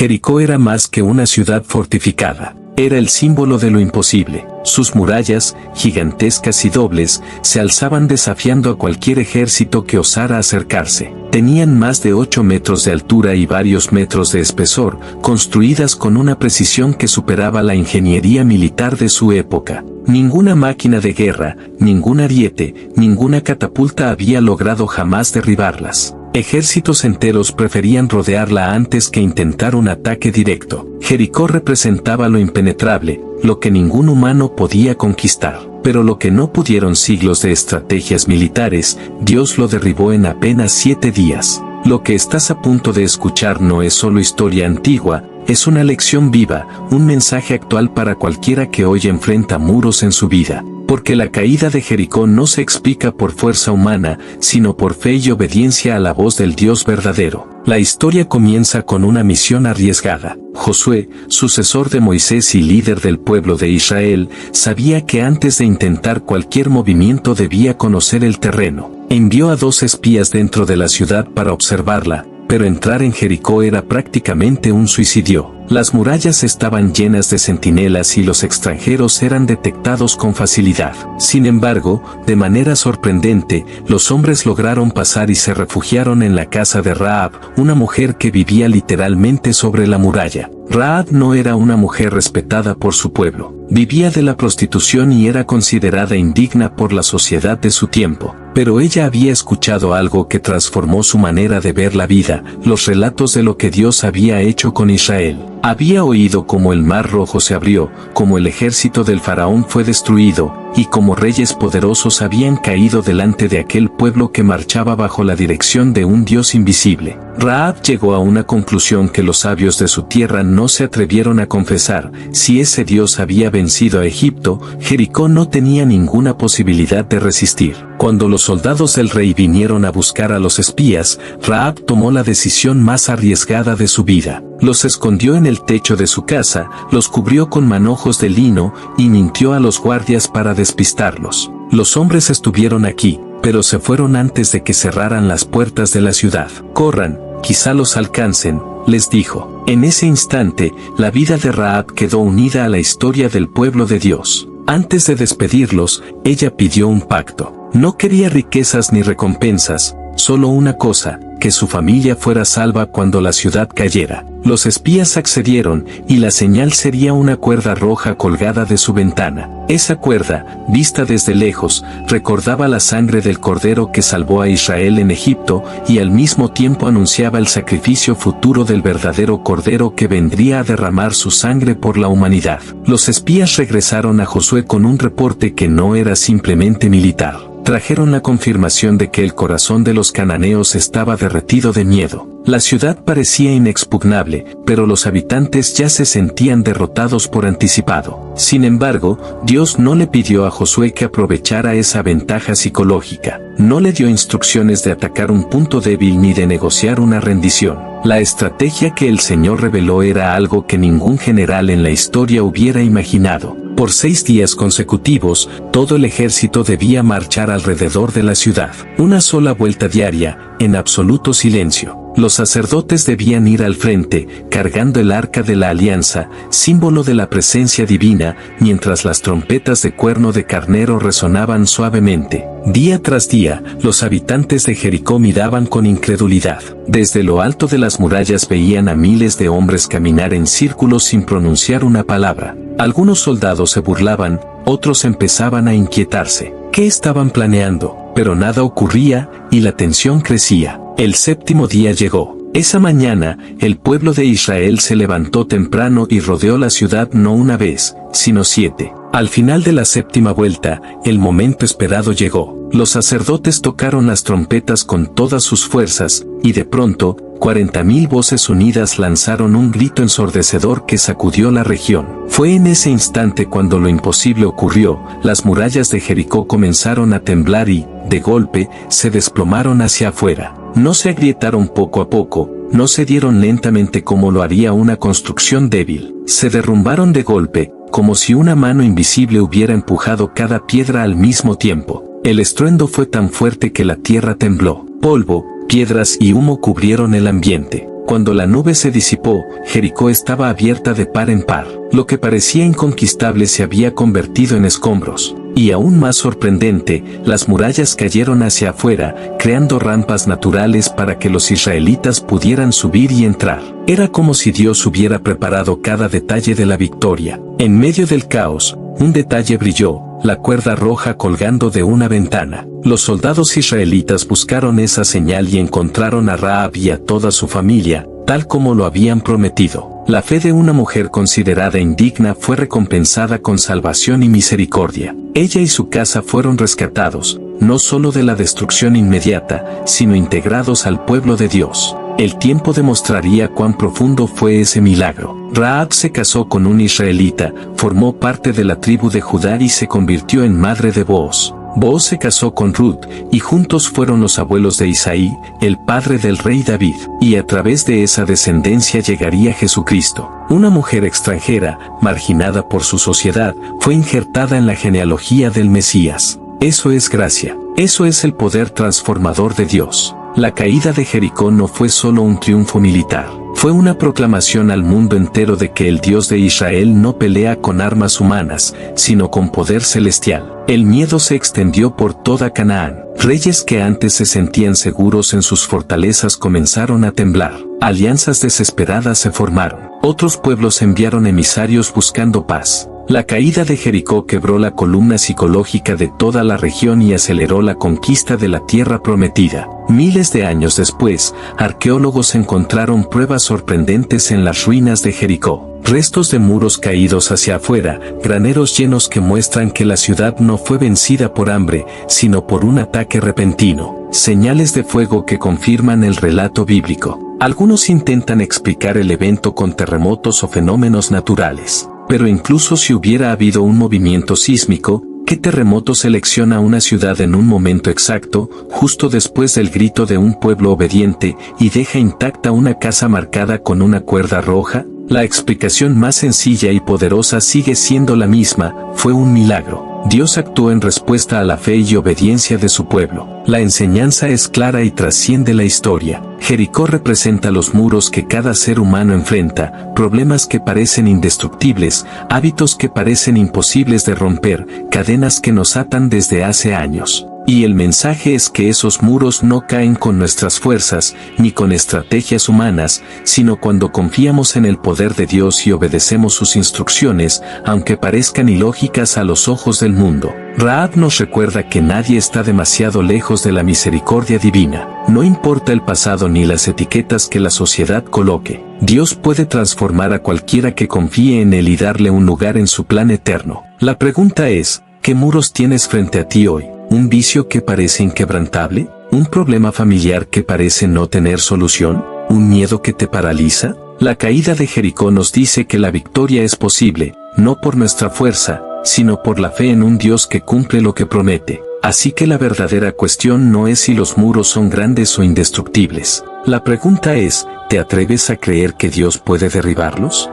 Jericó era más que una ciudad fortificada. Era el símbolo de lo imposible. Sus murallas, gigantescas y dobles, se alzaban desafiando a cualquier ejército que osara acercarse. Tenían más de 8 metros de altura y varios metros de espesor, construidas con una precisión que superaba la ingeniería militar de su época. Ninguna máquina de guerra, ningún ariete, ninguna catapulta había logrado jamás derribarlas. Ejércitos enteros preferían rodearla antes que intentar un ataque directo. Jericó representaba lo impenetrable, lo que ningún humano podía conquistar. Pero lo que no pudieron siglos de estrategias militares, Dios lo derribó en apenas 7 días. Lo que estás a punto de escuchar no es solo historia antigua, es una lección viva, un mensaje actual para cualquiera que hoy enfrenta muros en su vida. Porque la caída de Jericó no se explica por fuerza humana, sino por fe y obediencia a la voz del Dios verdadero. La historia comienza con una misión arriesgada. Josué, sucesor de Moisés y líder del pueblo de Israel, sabía que antes de intentar cualquier movimiento debía conocer el terreno. Envió a 2 espías dentro de la ciudad para observarla, pero entrar en Jericó era prácticamente un suicidio. Las murallas estaban llenas de centinelas y los extranjeros eran detectados con facilidad. Sin embargo, de manera sorprendente, los hombres lograron pasar y se refugiaron en la casa de Rahab, una mujer que vivía literalmente sobre la muralla. Rahab no era una mujer respetada por su pueblo. Vivía de la prostitución y era considerada indigna por la sociedad de su tiempo. Pero ella había escuchado algo que transformó su manera de ver la vida, los relatos de lo que Dios había hecho con Israel. Había oído cómo el Mar Rojo se abrió, cómo el ejército del faraón fue destruido, y cómo reyes poderosos habían caído delante de aquel pueblo que marchaba bajo la dirección de un Dios invisible. Rahab llegó a una conclusión que los sabios de su tierra no se atrevieron a confesar: si ese Dios había vencido a Egipto, Jericó no tenía ninguna posibilidad de resistir. Cuando los soldados del rey vinieron a buscar a los espías, Rahab tomó la decisión más arriesgada de su vida. Los escondió en el techo de su casa, los cubrió con manojos de lino y mintió a los guardias para despistarlos. Los hombres estuvieron aquí, pero se fueron antes de que cerraran las puertas de la ciudad. Corran, quizá los alcancen, les dijo. En ese instante, la vida de Rahab quedó unida a la historia del pueblo de Dios. Antes de despedirlos, ella pidió un pacto. No quería riquezas ni recompensas, solo una cosa: que su familia fuera salva cuando la ciudad cayera. Los espías accedieron, y la señal sería una cuerda roja colgada de su ventana. Esa cuerda, vista desde lejos, recordaba la sangre del cordero que salvó a Israel en Egipto, y al mismo tiempo anunciaba el sacrificio futuro del verdadero cordero que vendría a derramar su sangre por la humanidad. Los espías regresaron a Josué con un reporte que no era simplemente militar. Trajeron la confirmación de que el corazón de los cananeos estaba derretido de miedo. La ciudad parecía inexpugnable, pero los habitantes ya se sentían derrotados por anticipado. Sin embargo, Dios no le pidió a Josué que aprovechara esa ventaja psicológica. No le dio instrucciones de atacar un punto débil ni de negociar una rendición. La estrategia que el Señor reveló era algo que ningún general en la historia hubiera imaginado. Por 6 días consecutivos, todo el ejército debía marchar alrededor de la ciudad. Una sola vuelta diaria, en absoluto silencio. Los sacerdotes debían ir al frente, cargando el arca de la alianza, símbolo de la presencia divina, mientras las trompetas de cuerno de carnero resonaban suavemente. Día tras día, los habitantes de Jericó miraban con incredulidad. Desde lo alto de las murallas veían a miles de hombres caminar en círculos sin pronunciar una palabra. Algunos soldados se burlaban, otros empezaban a inquietarse. ¿Qué estaban planeando? Pero nada ocurría, y la tensión crecía. El 7º día llegó. Esa mañana, el pueblo de Israel se levantó temprano y rodeó la ciudad no una vez, sino 7. Al final de la 7ª vuelta, el momento esperado llegó. Los sacerdotes tocaron las trompetas con todas sus fuerzas, y de pronto, 40.000 voces unidas lanzaron un grito ensordecedor que sacudió la región. Fue en ese instante cuando lo imposible ocurrió. Las murallas de Jericó comenzaron a temblar y, de golpe, se desplomaron hacia afuera. No se agrietaron poco a poco, no se dieron lentamente como lo haría una construcción débil. Se derrumbaron de golpe, como si una mano invisible hubiera empujado cada piedra al mismo tiempo. El estruendo fue tan fuerte que la tierra tembló. Polvo, piedras y humo cubrieron el ambiente. Cuando la nube se disipó, Jericó estaba abierta de par en par. Lo que parecía inconquistable se había convertido en escombros. Y aún más sorprendente, las murallas cayeron hacia afuera, creando rampas naturales para que los israelitas pudieran subir y entrar. Era como si Dios hubiera preparado cada detalle de la victoria. En medio del caos, un detalle brilló: la cuerda roja colgando de una ventana. Los soldados israelitas buscaron esa señal y encontraron a Rahab y a toda su familia, tal como lo habían prometido. La fe de una mujer considerada indigna fue recompensada con salvación y misericordia. Ella y su casa fueron rescatados, no solo de la destrucción inmediata, sino integrados al pueblo de Dios. El tiempo demostraría cuán profundo fue ese milagro. Rahab se casó con un israelita, formó parte de la tribu de Judá y se convirtió en madre de Booz. Booz se casó con Ruth, y juntos fueron los abuelos de Isaí, el padre del rey David. Y a través de esa descendencia llegaría Jesucristo. Una mujer extranjera, marginada por su sociedad, fue injertada en la genealogía del Mesías. Eso es gracia. Eso es el poder transformador de Dios. La caída de Jericó no fue solo un triunfo militar. Fue una proclamación al mundo entero de que el Dios de Israel no pelea con armas humanas, sino con poder celestial. El miedo se extendió por toda Canaán. Reyes que antes se sentían seguros en sus fortalezas comenzaron a temblar. Alianzas desesperadas se formaron. Otros pueblos enviaron emisarios buscando paz. La caída de Jericó quebró la columna psicológica de toda la región y aceleró la conquista de la tierra prometida. Miles de años después, arqueólogos encontraron pruebas sorprendentes en las ruinas de Jericó. Restos de muros caídos hacia afuera, graneros llenos que muestran que la ciudad no fue vencida por hambre, sino por un ataque repentino. Señales de fuego que confirman el relato bíblico. Algunos intentan explicar el evento con terremotos o fenómenos naturales. Pero incluso si hubiera habido un movimiento sísmico, ¿qué terremoto selecciona una ciudad en un momento exacto, justo después del grito de un pueblo obediente, y deja intacta una casa marcada con una cuerda roja? La explicación más sencilla y poderosa sigue siendo la misma: fue un milagro. Dios actuó en respuesta a la fe y obediencia de su pueblo. La enseñanza es clara y trasciende la historia. Jericó representa los muros que cada ser humano enfrenta, problemas que parecen indestructibles, hábitos que parecen imposibles de romper, cadenas que nos atan desde hace años. Y el mensaje es que esos muros no caen con nuestras fuerzas, ni con estrategias humanas, sino cuando confiamos en el poder de Dios y obedecemos sus instrucciones, aunque parezcan ilógicas a los ojos del mundo. Rahab nos recuerda que nadie está demasiado lejos de la misericordia divina. No importa el pasado ni las etiquetas que la sociedad coloque. Dios puede transformar a cualquiera que confíe en Él y darle un lugar en su plan eterno. La pregunta es, ¿qué muros tienes frente a ti hoy? ¿Un vicio que parece inquebrantable? ¿Un problema familiar que parece no tener solución? ¿Un miedo que te paraliza? La caída de Jericó nos dice que la victoria es posible, no por nuestra fuerza, sino por la fe en un Dios que cumple lo que promete. Así que la verdadera cuestión no es si los muros son grandes o indestructibles. La pregunta es, ¿te atreves a creer que Dios puede derribarlos?